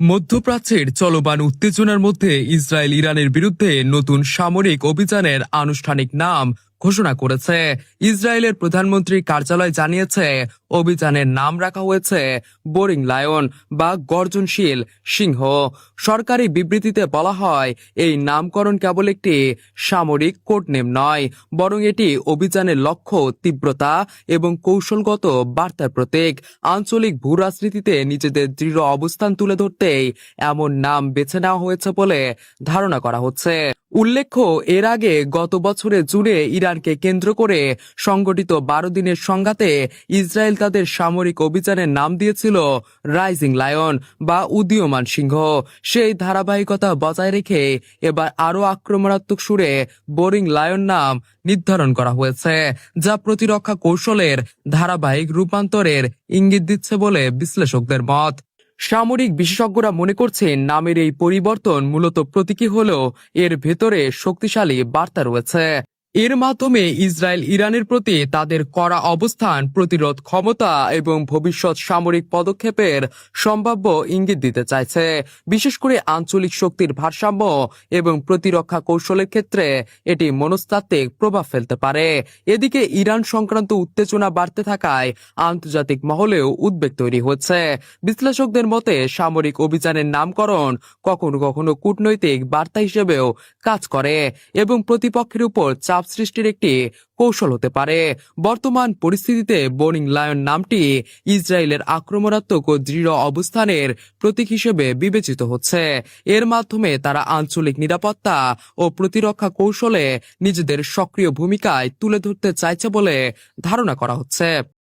মধ্যপ্রাচ্যের চলমান উত্তেজনার মধ্যে ইসরায়েল ইরানের বিরুদ্ধে নতুন সামরিক অভিযানের আনুষ্ঠানিক নাম ঘোষণা করেছে। ইসরায়েলের প্রধানমন্ত্রীর কার্যালয় জানিয়েছে অভিযানের নাম রাখা হয়েছে বোরিং লায়ন বা গর্জনশীল সিংহ। সরকারি বিবৃতিতে বলা হয়, এই নামকরণ কেবল একটি সামরিক কোডনেম নয়, বরং এটি অভিযানের লক্ষ্য, তীব্রতা এবং কৌশলগত বার্তার প্রতীক। আঞ্চলিক ভূ রাজনীতিতে নিজেদের দৃঢ় অবস্থান তুলে ধরতেই এমন নাম বেছে নেওয়া হয়েছে বলে ধারণা করা হচ্ছে। উল্লেখ্য, এর আগে গত বছরের জুনে ইরানকে কেন্দ্র করে সংগঠিত 12 দিনের সংঘাতে ইসরায়েল তাদের সামরিক অভিযানের নাম দিয়েছিল রাইজিং লায়ন বা উদীয়মান সিংহ। সেই ধারাবাহিকতা বজায় রেখে এবার আরো আক্রমণাত্মক সুরে বোরিং লায়ন নাম নির্ধারণ করা হয়েছে, যা প্রতিরক্ষা কৌশলের ধারাবাহিক রূপান্তরের ইঙ্গিত দিচ্ছে বলে বিশ্লেষকদের মত। সামরিক বিশেষজ্ঞরা মনে করছেন, নামের এই পরিবর্তন মূলত প্রতীকী হলেও এর ভেতরে শক্তিশালী বার্তা রয়েছে। এর মাধ্যমে ইসরায়েল ইরানের প্রতি তাদের কড়া অবস্থান, প্রতিরোধ ক্ষমতা এবং ভবিষ্যৎ সামরিক পদক্ষেপের সম্ভাব্য ইঙ্গিত দিতে চাইছে। বিশেষ করে আঞ্চলিক শক্তির ভারসাম্য এবং প্রতিরক্ষা কৌশলের ক্ষেত্রে এটি মনস্তাত্ত্বিক প্রভাব ফেলতে পারে। এদিকে ইরান সংক্রান্ত উত্তেজনা বাড়তে থাকায় আন্তর্জাতিক মহলেও উদ্বেগ তৈরি হচ্ছে। বিশ্লেষকদের মতে, সামরিক অভিযানের নামকরণ কখনো কখনো কূটনৈতিক বার্তা হিসেবেও কাজ করে এবং প্রতিপক্ষের উপর চাপ সৃষ্টির একটি কৌশল হতে পারে। বর্তমান পরিস্থিতিতে বোরিং লায়ন নামটি ইসরায়েলের আক্রমণাত্মক ও দৃঢ় অবস্থানের প্রতীক হিসেবে বিবেচিত হচ্ছে। এর মাধ্যমে তারা আঞ্চলিক নিরাপত্তা ও প্রতিরক্ষা কৌশলে নিজেদের সক্রিয় ভূমিকায় তুলে ধরতে চাইছে বলে ধারণা করা হচ্ছে।